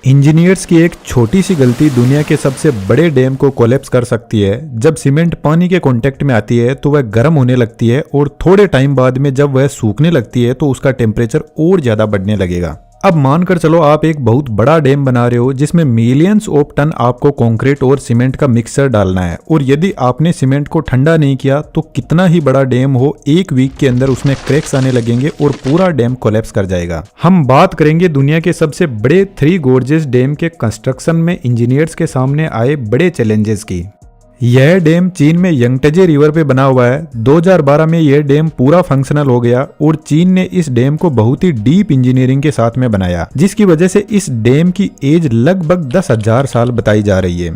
Engineers की एक छोटी सी गलती दुनिया के सबसे बड़े डैम को कोलैप्स कर सकती है। जब सीमेंट पानी के कांटेक्ट में आती है तो वह गर्म होने लगती है और थोड़े टाइम बाद में जब वह सूखने लगती है तो उसका टेम्परेचर और ज्यादा बढ़ने लगेगा। अब मानकर चलो आप एक बहुत बड़ा डैम बना रहे हो जिसमें मिलियंस ऑफ टन आपको कंक्रीट और सीमेंट का मिक्सचर डालना है, और यदि आपने सीमेंट को ठंडा नहीं किया तो कितना ही बड़ा डैम हो, एक वीक के अंदर उसमें क्रैक्स आने लगेंगे और पूरा डैम कोलैप्स कर जाएगा। हम बात करेंगे दुनिया के सबसे बड़े 3 गॉर्जियस डैम के कंस्ट्रक्शन में इंजीनियर्स के सामने आए बड़े चैलेंजेस की। यह डैम चीन में यांगत्जे रिवर पे बना हुआ है। 2012 में यह डैम पूरा फंक्शनल हो गया और चीन ने इस डैम को बहुत ही डीप इंजीनियरिंग के साथ में बनाया, जिसकी वजह से इस डैम की एज लगभग 10,000 साल बताई जा रही है।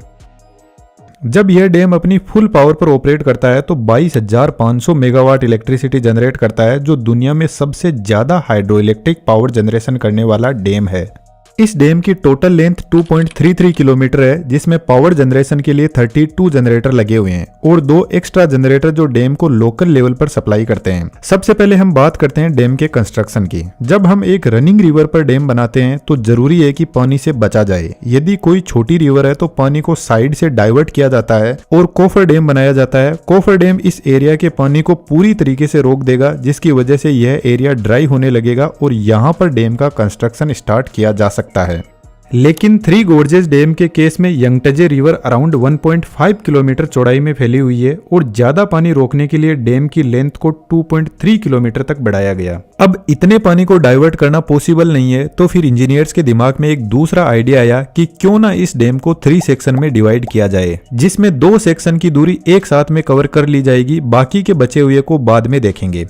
जब यह डैम अपनी फुल पावर पर ऑपरेट करता है तो 22,500 मेगावाट इलेक्ट्रिसिटी जनरेट करता है, जो दुनिया में सबसे ज्यादा हाइड्रो इलेक्ट्रिक पावर जनरेशन करने वाला डैम है। इस डैम की टोटल लेंथ 2.33 किलोमीटर है, जिसमें पावर जनरेशन के लिए 32 जनरेटर लगे हुए हैं और 2 एक्स्ट्रा जनरेटर जो डैम को लोकल लेवल पर सप्लाई करते हैं। सबसे पहले हम बात करते हैं डैम के कंस्ट्रक्शन की। जब हम एक रनिंग रिवर पर डैम बनाते हैं तो जरूरी है कि पानी से बचा जाए। यदि कोई छोटी रिवर है तो पानी को साइड से डाइवर्ट किया जाता है और कोफर डैम बनाया जाता है। कोफर डैम इस एरिया के पानी को पूरी तरीके से रोक देगा, जिसकी वजह से यह एरिया ड्राई होने लगेगा और यहाँ पर डैम का कंस्ट्रक्शन स्टार्ट किया जा सकता है। लेकिन 3 गॉर्जियस डैम के केस में यांगत्जे रिवर अराउंड 1.5 किलोमीटर चौड़ाई में फैली हुई है और ज्यादा पानी रोकने के लिए डैम की लेंथ को 2.3 किलोमीटर तक बढ़ाया गया। अब इतने पानी को डाइवर्ट करना पॉसिबल नहीं है, तो फिर इंजीनियर्स के दिमाग में एक दूसरा आइडिया आया कि क्यों ना इस डैम को 3 सेक्शन में डिवाइड किया जाए, जिसमें 2 सेक्शन की दूरी एक साथ में कवर कर ली जाएगी, बाकी के बचे हुए को बाद में देखेंगे।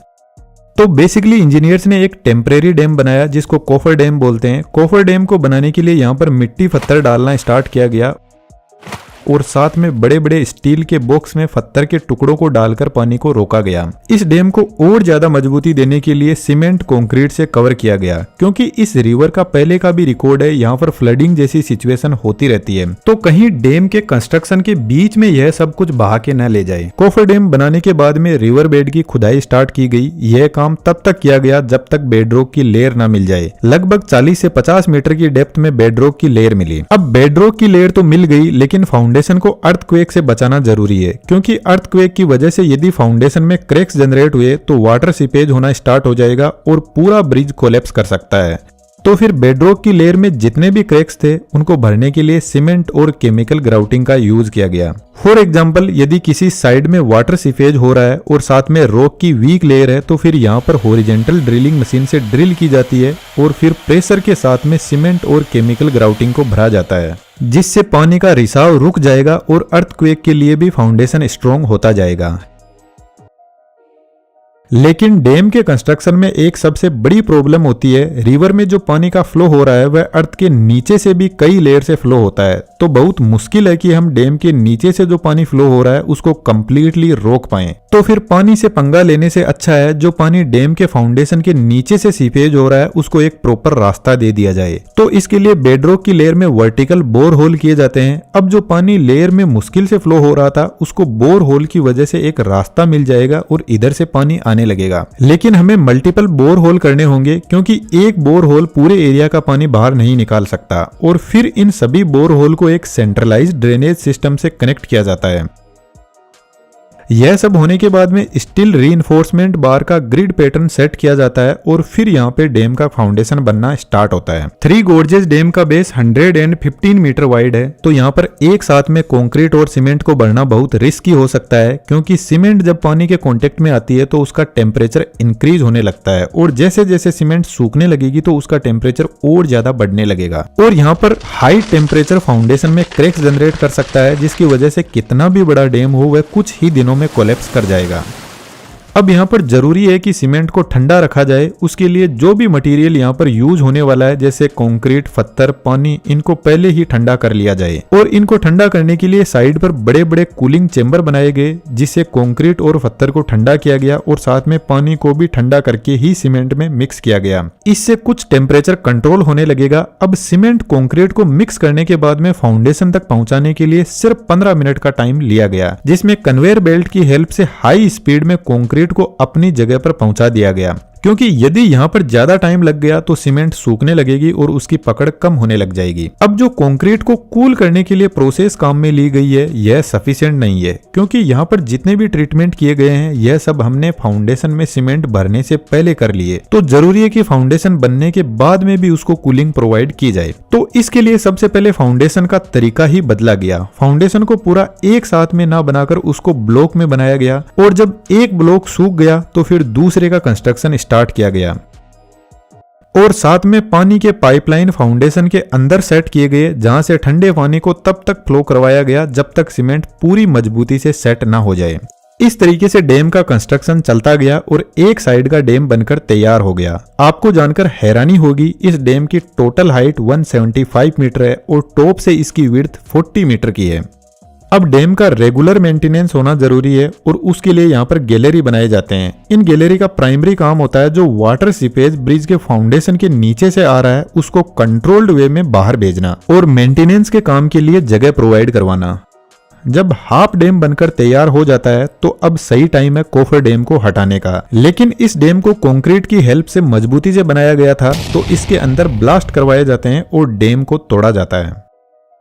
तो बेसिकली इंजीनियर्स ने एक टेम्परेरी डैम बनाया जिसको कोफर डैम बोलते हैं। कोफर डैम को बनाने के लिए यहाँ पर मिट्टी पत्थर डालना स्टार्ट किया गया और साथ में बड़े बड़े स्टील के बॉक्स में पत्थर के टुकड़ों को डालकर पानी को रोका गया। इस डैम को और ज्यादा मजबूती देने के लिए सीमेंट कंक्रीट से कवर किया गया, क्योंकि इस रिवर का पहले का भी रिकॉर्ड है, यहाँ पर फ्लडिंग जैसी सिचुएशन होती रहती है, तो कहीं डैम के कंस्ट्रक्शन के बीच में यह सब कुछ बहा के न ले जाए। कोफर डैम बनाने के बाद में रिवर बेड की खुदाई स्टार्ट की गई। यह काम तब तक किया गया जब तक बेडरॉक की लेयर न मिल जाए। लगभग 40 से 50 मीटर की डेप्थ में बेडरॉक की लेयर मिली। अब बेडरॉक की लेयर तो मिल गई, लेकिन फाउंडेशन को अर्थक्वेक से बचाना जरूरी है, क्योंकि अर्थक्वेक की वजह से यदि फाउंडेशन में क्रैक्स जनरेट हुए तो वाटर सीपेज होना स्टार्ट हो जाएगा और पूरा ब्रिज कोलैप्स कर सकता है। तो फिर बेडरॉक की लेयर में जितने भी क्रैक्स थे उनको भरने के लिए सीमेंट और केमिकल ग्राउटिंग का यूज किया गया। फॉर एग्जाम्पल, यदि किसी साइड में वाटर सीपेज हो रहा है और साथ में रॉक की वीक लेयर है तो फिर यहाँ पर हॉरिजॉन्टल ड्रिलिंग मशीन से ड्रिल की जाती है और फिर प्रेशर के साथ में सीमेंट और केमिकल ग्राउटिंग को भरा जाता है, जिससे पानी का रिसाव रुक जाएगा और अर्थक्वेक के लिए भी फाउंडेशन स्ट्रॉन्ग होता जाएगा। लेकिन डैम के कंस्ट्रक्शन में एक सबसे बड़ी प्रॉब्लम होती है, रिवर में जो पानी का फ्लो हो रहा है वह अर्थ के नीचे से भी कई लेयर से फ्लो होता है, तो बहुत मुश्किल है कि हम डैम के नीचे से जो पानी फ्लो हो रहा है उसको कंप्लीटली रोक पाएं। तो फिर पानी से पंगा लेने से अच्छा है जो पानी डैम के फाउंडेशन के नीचे से सीपेज हो रहा है उसको एक प्रॉपर रास्ता दे दिया जाए। तो इसके लिए बेडरॉक की लेयर में वर्टिकल बोर होल किए जाते हैं। अब जो पानी लेयर में मुश्किल से फ्लो हो रहा था उसको बोर होल की वजह से एक रास्ता मिल जाएगा और इधर से पानी आने लगेगा। लेकिन हमें मल्टीपल बोर होल करने होंगे, क्योंकि एक बोर होल पूरे एरिया का पानी बाहर नहीं निकाल सकता, और फिर इन सभी बोर होल को एक सेंट्रलाइज्ड ड्रेनेज सिस्टम से कनेक्ट किया जाता है। यह सब होने के बाद में स्टील रीइंफोर्समेंट बार का ग्रिड पैटर्न सेट किया जाता है और फिर यहाँ पे डैम का फाउंडेशन बनना स्टार्ट होता है। 3 गॉर्जियस डैम का बेस 115 मीटर वाइड है, तो यहाँ पर एक साथ में कंक्रीट और सीमेंट को भरना बहुत रिस्की हो सकता है, क्योंकि सीमेंट जब पानी के कांटेक्ट में आती है तो उसका टेम्परेचर इंक्रीज होने लगता है और जैसे जैसे सीमेंट सूखने लगेगी तो उसका टेम्परेचर और ज्यादा बढ़ने लगेगा और यहाँ पर हाई टेम्परेचर फाउंडेशन में क्रैक्स जनरेट कर सकता है, जिसकी वजह से कितना भी बड़ा डैम हो वह कुछ ही दिनों में कोलैप्स कर जाएगा। अब यहाँ पर जरूरी है कि सीमेंट को ठंडा रखा जाए। उसके लिए जो भी मटेरियल यहाँ पर यूज होने वाला है जैसे कंक्रीट, पत्थर, पानी, इनको पहले ही ठंडा कर लिया जाए और इनको ठंडा करने के लिए साइड पर बड़े बड़े कूलिंग चेंबर बनाए गए, जिससे कंक्रीट और पत्थर को ठंडा किया गया और साथ में पानी को भी ठंडा करके ही सीमेंट में मिक्स किया गया। इससे कुछ टेम्परेचर कंट्रोल होने लगेगा। अब सीमेंट कंक्रीट को मिक्स करने के बाद में फाउंडेशन तक पहुंचाने के लिए सिर्फ 15 मिनट का टाइम लिया गया, जिसमें कन्वेयर बेल्ट की हेल्प से हाई स्पीड में कंक्रीट को अपनी जगह पर पहुंचा दिया गया। क्योंकि यदि यहाँ पर ज्यादा टाइम लग गया तो सीमेंट सूखने लगेगी और उसकी पकड़ कम होने लग जाएगी। अब जो कंक्रीट को कूल करने के लिए प्रोसेस काम में ली गई है यह सफिशिएंट नहीं है, क्योंकि यहाँ पर जितने भी ट्रीटमेंट किए गए हैं यह सब हमने फाउंडेशन में सीमेंट भरने से पहले कर लिए। तो जरूरी है कि फाउंडेशन बनने के बाद में भी उसको कूलिंग प्रोवाइड की जाए। तो इसके लिए सबसे पहले फाउंडेशन का तरीका ही बदला गया। फाउंडेशन को पूरा एक साथ में ना बनाकर उसको ब्लॉक में बनाया गया और जब एक ब्लॉक सूख गया तो फिर दूसरे का कंस्ट्रक्शन स्टार्ट किया गया और साथ में पानी के पाइपलाइन फाउंडेशन के अंदर सेट किए गए, जहां से ठंडे पानी को तब तक फ्लो करवाया गया जब तक सीमेंट पूरी मजबूती से सेट ना हो जाए। इस तरीके से डैम का कंस्ट्रक्शन चलता गया और एक साइड का डैम बनकर तैयार हो गया। आपको जानकर हैरानी होगी, इस डैम की टोटल हाइट 175 मीटर है और टॉप से इसकी विड्थ 40 मीटर की है। अब डैम का रेगुलर मेंटेनेंस होना जरूरी है और उसके लिए यहाँ पर गैलरी बनाए जाते हैं। इन गैलरी का प्राइमरी काम होता है जो वाटर सीपेज ब्रिज के फाउंडेशन के नीचे से आ रहा है उसको कंट्रोल्ड वे में बाहर भेजना और मेंटेनेंस के काम के लिए जगह प्रोवाइड करवाना। जब हाफ डैम बनकर तैयार हो जाता है तो अब सही टाइम है कोफर डैम को हटाने का। लेकिन इस डैम को कंक्रीट की हेल्प से मजबूती से बनाया गया था, तो इसके अंदर ब्लास्ट करवाए जाते हैं और डैम को तोड़ा जाता है।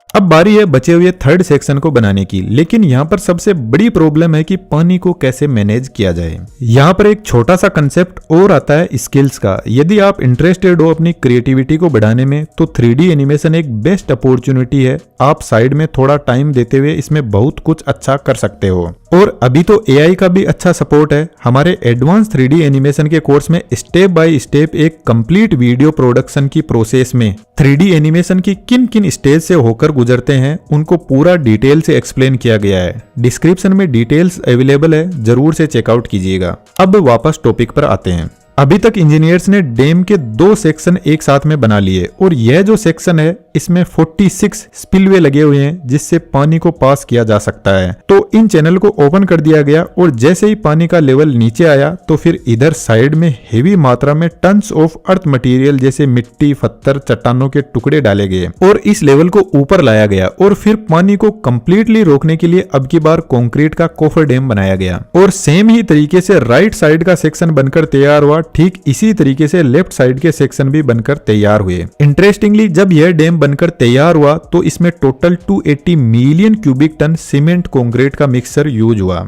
अब बारी है बचे हुए थर्ड सेक्शन को बनाने की, लेकिन यहाँ पर सबसे बड़ी प्रॉब्लम है कि पानी को कैसे मैनेज किया जाए। यहाँ पर एक छोटा सा कंसेप्ट और आता है स्किल्स का। यदि आप इंटरेस्टेड हो अपनी क्रिएटिविटी को बढ़ाने में तो 3D एनिमेशन एक बेस्ट अपॉर्चुनिटी है। आप साइड में थोड़ा टाइम देते हुए इसमें बहुत कुछ अच्छा कर सकते हो। और अभी तो AI का भी अच्छा सपोर्ट है। हमारे एडवांस 3D एनिमेशन के कोर्स में स्टेप बाय स्टेप एक कंप्लीट वीडियो प्रोडक्शन की प्रोसेस में 3D एनिमेशन की किन किन स्टेज से होकर गुजरते हैं उनको पूरा डिटेल से एक्सप्लेन किया गया है। डिस्क्रिप्शन में डिटेल्स अवेलेबल है, जरूर से चेकआउट कीजिएगा। अब वापस टॉपिक पर आते हैं। अभी तक इंजीनियर्स ने डैम के 2 सेक्शन एक साथ में बना लिए और यह जो सेक्शन है इसमें 46 स्पिलवे लगे हुए हैं जिससे पानी को पास किया जा सकता है। तो इन चैनल को ओपन कर दिया गया और जैसे ही पानी का लेवल नीचे आया तो फिर इधर साइड में हेवी मात्रा में टन्स ऑफ अर्थ मटेरियल जैसे मिट्टी, पत्थर, चट्टानों के टुकड़े डाले गए और इस लेवल को ऊपर लाया गया और फिर पानी को कंप्लीटली रोकने के लिए अब की बार कंक्रीट का कोफर डैम बनाया गया। और सेम ही तरीके से राइट साइड का सेक्शन बनकर तैयार हुआ। ठीक इसी तरीके से लेफ्ट साइड के सेक्शन भी बनकर तैयार हुए। इंटरेस्टिंगली जब यह डैम बनकर तैयार हुआ तो इसमें total 280 million cubic ton cement concrete का मिक्सचर यूज हुआ।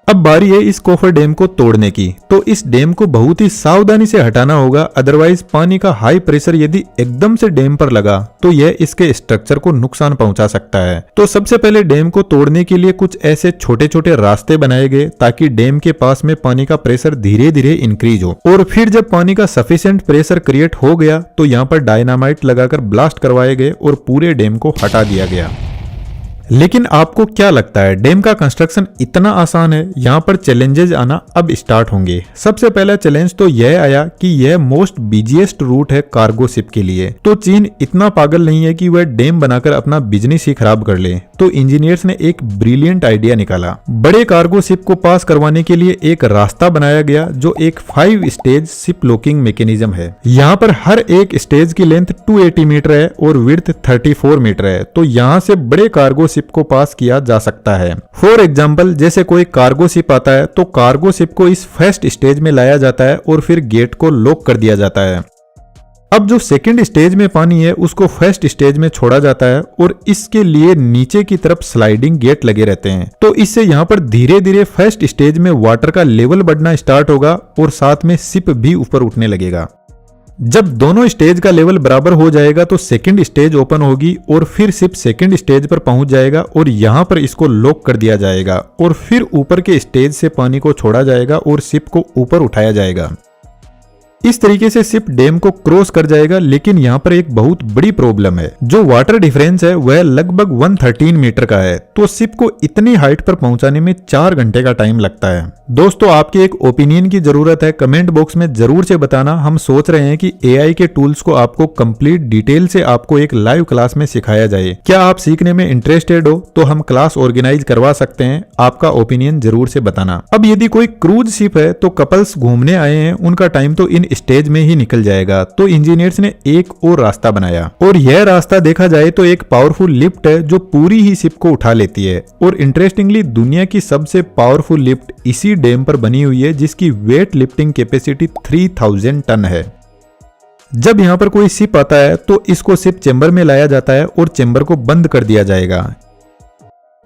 अब बारी है इस कोफर डैम को तोड़ने की। तो इस डैम को बहुत ही सावधानी से हटाना होगा, अदरवाइज पानी का हाई प्रेशर यदि एकदम से डैम पर लगा तो यह इसके स्ट्रक्चर को नुकसान पहुंचा सकता है। तो सबसे पहले डैम को तोड़ने के लिए कुछ ऐसे छोटे छोटे रास्ते बनाए गए ताकि डैम के पास में पानी का प्रेशर धीरे धीरे इंक्रीज हो। और फिर जब पानी का सफिशिएंट प्रेशर क्रिएट हो गया तो यहाँ पर डायनामाइट लगाकर ब्लास्ट करवाए गए और पूरे डैम को हटा दिया गया। लेकिन आपको क्या लगता है डैम का कंस्ट्रक्शन इतना आसान है? यहाँ पर चैलेंजेस आना अब स्टार्ट होंगे। सबसे पहला चैलेंज तो यह आया कि यह मोस्ट बिजिएस्ट रूट है कार्गो शिप के लिए। तो चीन इतना पागल नहीं है कि वह डैम बनाकर अपना बिजनेस ही खराब कर ले। तो इंजीनियर्स ने एक ब्रिलियंट आइडिया निकाला। बड़े कार्गो शिप को पास करवाने के लिए एक रास्ता बनाया गया जो एक 5 स्टेज शिप लॉकिंग मैकेनिज्म है। यहाँ पर हर एक स्टेज की लेंथ 280 मीटर है और विड्थ 34 मीटर है। तो यहाँ से बड़े कार्गो शिप को पास किया जा सकता है। फॉर एग्जाम्पल जैसे कोई कार्गो शिप आता है तो कार्गो शिप को इस फर्स्ट स्टेज में लाया जाता है और फिर गेट को लॉक कर दिया जाता है। अब जो सेकंड स्टेज में पानी है उसको फर्स्ट स्टेज में छोड़ा जाता है और इसके लिए नीचे की तरफ स्लाइडिंग गेट लगे रहते हैं। तो इससे यहाँ पर धीरे धीरे फर्स्ट स्टेज में वाटर का लेवल बढ़ना स्टार्ट होगा और साथ में शिप भी ऊपर उठने लगेगा। जब दोनों स्टेज का लेवल बराबर हो जाएगा तो सेकंड स्टेज ओपन होगी और फिर शिप सेकंड स्टेज पर पहुंच जाएगा और यहां पर इसको लॉक कर दिया जाएगा और फिर ऊपर के स्टेज से पानी को छोड़ा जाएगा और शिप को ऊपर उठाया जाएगा। इस तरीके से शिप डैम को क्रॉस कर जाएगा। लेकिन यहाँ पर एक बहुत बड़ी प्रॉब्लम है, जो वाटर डिफरेंस है वह लगभग 113 मीटर का है। तो शिप को इतनी हाइट पर पहुंचाने में 4 घंटे का टाइम लगता है। दोस्तों आपके एक ओपिनियन की जरूरत है, कमेंट बॉक्स में जरूर से बताना। हम सोच रहे हैं कि AI के टूल्स को आपको कंप्लीट डिटेल से आपको एक लाइव क्लास में सिखाया जाए। क्या आप सीखने में इंटरेस्टेड हो तो हम क्लास ऑर्गेनाइज करवा सकते हैं। आपका ओपिनियन जरूर से बताना। अब यदि कोई क्रूज शिप है तो कपल्स घूमने आए हैं, उनका टाइम तो इन स्टेज में ही निकल जाएगा। तो इंजीनियर्स ने एक और रास्ता बनाया, और यह रास्ता देखा जाए तो एक पावरफुल लिफ्ट है जो पूरी ही शिप को उठा लेती है। और इंटरेस्टिंगली दुनिया की सबसे पावरफुल लिफ्ट इसी डैम पर बनी हुई है, जिसकी वेट लिफ्टिंग कैपेसिटी 3000 टन है। जब यहाँ पर कोई शिप आता है तो इसको शिप चेंबर में लाया जाता है और चेंबर को बंद कर दिया जाएगा।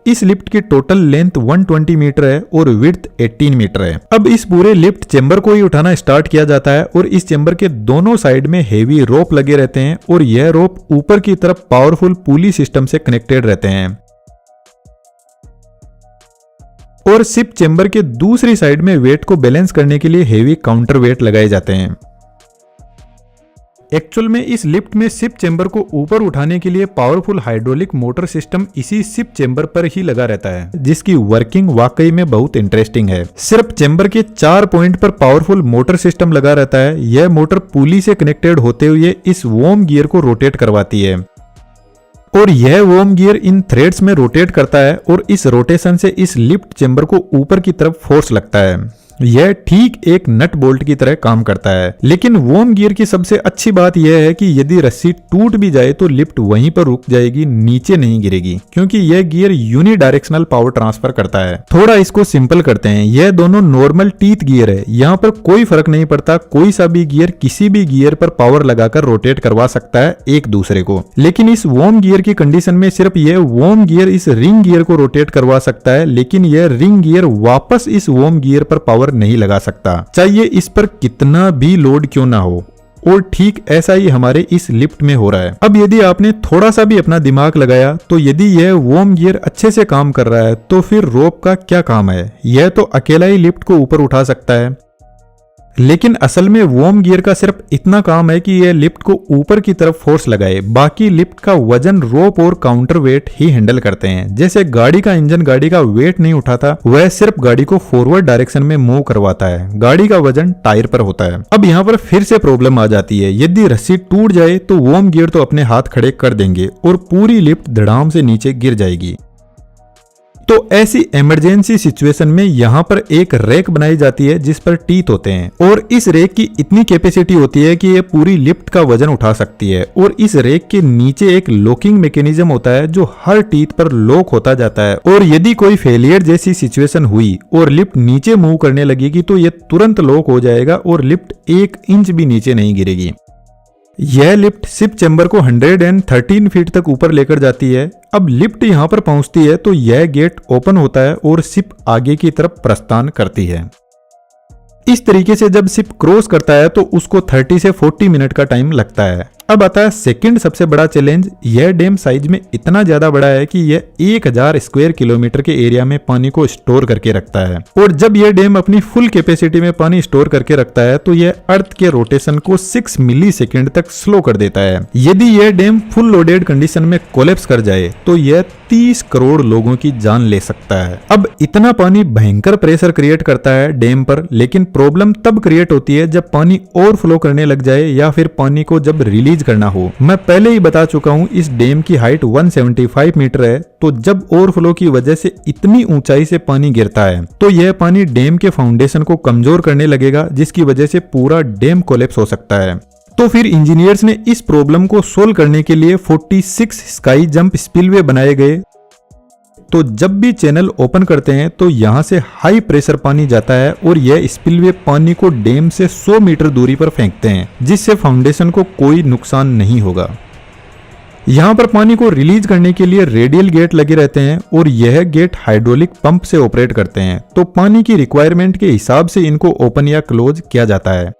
इस लिफ्ट की टोटल लेंथ 120 मीटर है और विड्थ 18 मीटर है। अब इस पूरे लिफ्ट चेंबर को ही उठाना स्टार्ट किया जाता है, और इस चेंबर के दोनों साइड में हेवी रोप लगे रहते हैं, और यह रोप ऊपर की तरफ पावरफुल पुली सिस्टम से कनेक्टेड रहते हैं। और शिप चेंबर के दूसरी साइड में वेट को बैलेंस करने के लिए हेवी काउंटर वेट लगाए जाते हैं। एक्चुअल में इस लिफ्ट में शिप चेंबर को ऊपर उठाने के लिए पावरफुल हाइड्रोलिक मोटर सिस्टम इसी शिप चेंबर पर ही लगा रहता है, जिसकी वर्किंग वाकई में बहुत इंटरेस्टिंग है। सिर्फ चेंबर के 4 पॉइंट पर पावरफुल मोटर सिस्टम लगा रहता है। यह मोटर पुली से कनेक्टेड होते हुए इस वॉर्म गियर को रोटेट करवाती है, और यह वॉर्म गियर इन थ्रेड्स में रोटेट करता है, और इस रोटेशन से इस लिफ्ट चेंबर को ऊपर की तरफ फोर्स लगता है। यह ठीक एक नट बोल्ट की तरह काम करता है। लेकिन वॉर्म गियर की सबसे अच्छी बात यह है कि यदि रस्सी टूट भी जाए तो लिफ्ट वहीं पर रुक जाएगी, नीचे नहीं गिरेगी, क्योंकि यह gear unidirectional power transfer करता है। थोड़ा इसको सिंपल करते हैं। यह दोनों नॉर्मल टीथ गियर है, यहाँ पर कोई फर्क नहीं पड़ता, कोई सा भी गियर किसी भी गियर पर पावर लगाकर रोटेट करवा सकता है एक दूसरे को। लेकिन इस वॉर्म गियर की कंडीशन में सिर्फ यह वॉर्म गियर इस रिंग गियर को रोटेट करवा सकता है, लेकिन यह रिंग गियर वापस इस वॉर्म गियर पर पावर नहीं लगा सकता, चाहिए इस पर कितना भी लोड क्यों ना हो। और ठीक ऐसा ही हमारे इस लिफ्ट में हो रहा है। अब यदि आपने थोड़ा सा भी अपना दिमाग लगाया तो यदि यह वॉर्म गियर अच्छे से काम कर रहा है तो फिर रोप का क्या काम है। यह तो अकेला ही लिफ्ट को ऊपर उठा सकता है, लेकिन असल में वॉर्म गियर का सिर्फ इतना काम है कि यह लिफ्ट को ऊपर की तरफ फोर्स लगाए, बाकी लिफ्ट का वजन रोप और काउंटर वेट ही हैंडल करते हैं। जैसे गाड़ी का इंजन गाड़ी का वेट नहीं उठाता, वह सिर्फ गाड़ी को फॉरवर्ड डायरेक्शन में मूव करवाता है। गाड़ी का वजन टायर पर होता है। अब यहाँ पर फिर से प्रॉब्लम आ जाती है। यदि रस्सी टूट जाए तो वॉर्म गियर तो अपने हाथ खड़े कर देंगे और पूरी लिफ्ट धड़ाम से नीचे गिर जाएगी। तो ऐसी इमरजेंसी सिचुएशन में यहाँ पर एक रैक बनाई जाती है जिस पर टीथ होते हैं, और इस रैक की इतनी कैपेसिटी होती है कि ये पूरी लिफ्ट का वजन उठा सकती है। और इस रैक के नीचे एक लॉकिंग मैकेनिज्म होता है जो हर टीथ पर लॉक होता जाता है, और यदि कोई फेलियर जैसी सिचुएशन हुई और लिफ्ट नीचे मूव करने लगेगी तो ये तुरंत लॉक हो जाएगा और लिफ्ट 1 इंच भी नीचे नहीं गिरेगी। यह लिफ्ट शिप चेंबर को 113 फीट तक ऊपर लेकर जाती है। अब लिफ्ट यहां पर पहुंचती है तो यह गेट ओपन होता है और शिप आगे की तरफ प्रस्थान करती है। इस तरीके से जब शिप क्रॉस करता है तो उसको 30 से 40 मिनट का टाइम लगता है। अब आता है सेकंड सबसे बड़ा चैलेंज। यह डैम साइज में इतना ज्यादा बड़ा है कि यह 1000 स्क्वायर किलोमीटर के एरिया में पानी को स्टोर करके रखता है, और जब यह डैम अपनी फुल कैपेसिटी में पानी स्टोर करके रखता है तो यह अर्थ के रोटेशन को 6 मिली सेकेंड तक स्लो कर देता है। यदि यह डैम फुल लोडेड कंडीशन में कोलैप्स कर जाए तो यह 30 करोड़ लोगों की जान ले सकता है। अब इतना पानी भयंकर प्रेशर क्रिएट करता है डैम पर, लेकिन प्रॉब्लम तब क्रिएट होती है जब पानी ओवरफ्लो करने लग जाए या फिर पानी को जब रिलीज करना हो। मैं पहले ही बता चुका हूं इस डैम की हाइट 175 मीटर है, तो जब ओवरफ्लो की वजह से इतनी ऊंचाई से पानी गिरता है तो यह पानी डैम के फाउंडेशन को कमजोर करने लगेगा, जिसकी वजह से पूरा डैम कोलैप्स हो सकता है। तो फिर इंजीनियर्स ने इस प्रॉब्लम को सोल्व करने के लिए 46 स्काई जंप स्पिलवे बनाए गए। तो जब भी चैनल ओपन करते हैं तो यहां से हाई प्रेशर पानी जाता है और यह स्पिलवे पानी को डैम से 100 मीटर दूरी पर फेंकते हैं, जिससे फाउंडेशन को कोई नुकसान नहीं होगा। यहाँ पर पानी को रिलीज करने के लिए रेडियल गेट लगे रहते हैं और यह गेट हाइड्रोलिक पंप से ऑपरेट करते हैं, तो पानी की रिक्वायरमेंट के हिसाब से इनको ओपन या क्लोज किया जाता है।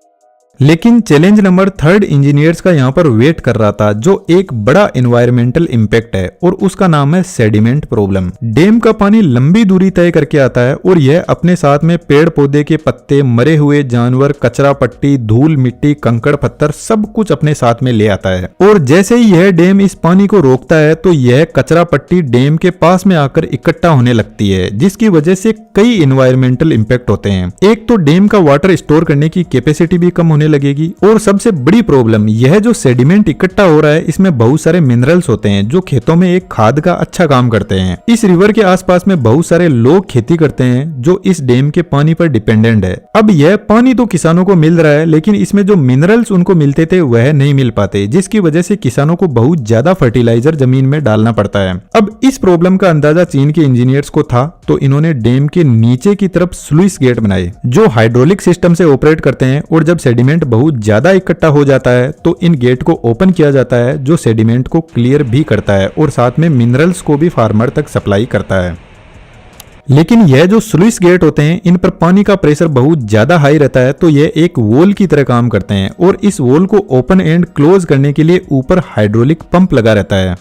लेकिन चैलेंज नंबर 3 इंजीनियर्स का यहाँ पर वेट कर रहा था, जो एक बड़ा एनवायरमेंटल इम्पैक्ट है और उसका नाम है सेडिमेंट प्रॉब्लम। डैम का पानी लंबी दूरी तय करके आता है और यह अपने साथ में पेड़ पौधे के पत्ते, मरे हुए जानवर, कचरा पट्टी, धूल मिट्टी, कंकड़ पत्थर सब कुछ अपने साथ में ले आता है। और जैसे ही यह डैम इस पानी को रोकता है तो यह कचरा पट्टी डैम के पास में आकर इकट्ठा होने लगती है, जिसकी वजह से कई एनवायरमेंटल इम्पैक्ट होते हैं। एक तो डैम का वाटर स्टोर करने की कैपेसिटी भी कम होने लगेगी। और सबसे बड़ी प्रॉब्लम यह जो सेडिमेंट इकट्ठा हो रहा है इसमें बहुत सारे मिनरल्स होते हैं जो खेतों में एक खाद का अच्छा काम करते हैं। इस रिवर के आसपास में बहुत सारे लोग खेती करते हैं जो इस डैम के पानी पर डिपेंडेंट है। अब यह पानी तो किसानों को मिल रहा है लेकिन इसमें जो मिनरल्स उनको मिलते थे वह नहीं मिल पाते, जिसकी वजह से किसानों को बहुत ज्यादा फर्टिलाइजर जमीन में डालना पड़ता है। अब इस प्रॉब्लम का अंदाजा चीन के इंजीनियर्स को था तो इन्होंने डैम के नीचे की तरफ स्लुइस गेट बनाए जो हाइड्रोलिक सिस्टम से ऑपरेट करते हैं और जब सेडिमेंट बहुत ज्यादा इकट्ठा हो जाता है तो इन गेट को ओपन किया जाता है जो सेडिमेंट को क्लियर भी करता है और साथ में मिनरल्स को भी फार्मर तक सप्लाई करता है। लेकिन यह जो स्लुइस गेट होते हैं इन पर पानी का प्रेशर बहुत ज्यादा हाई रहता है तो यह एक वॉल की तरह काम करते हैं और इस वॉल को ओपन एंड क्लोज करने के लिए ऊपर हाइड्रोलिक पंप लगा रहता है।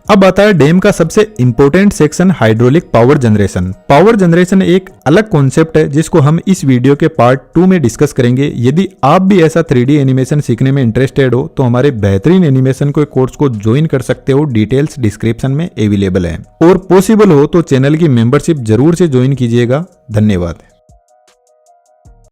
अब आता है डैम का सबसे important section, hydraulic power generation. Power generation एक अलग कॉन्सेप्ट है जिसको हम इस वीडियो के पार्ट 2 में डिस्कस करेंगे। यदि आप भी ऐसा 3D एनिमेशन सीखने में इंटरेस्टेड हो तो हमारे बेहतरीन एनिमेशन के कोर्स को ज्वाइन कर सकते हो, डिटेल्स डिस्क्रिप्शन में अवेलेबल है। और पॉसिबल हो तो चैनल की मेंबरशिप जरूर से ज्वाइन कीजिएगा। धन्यवाद।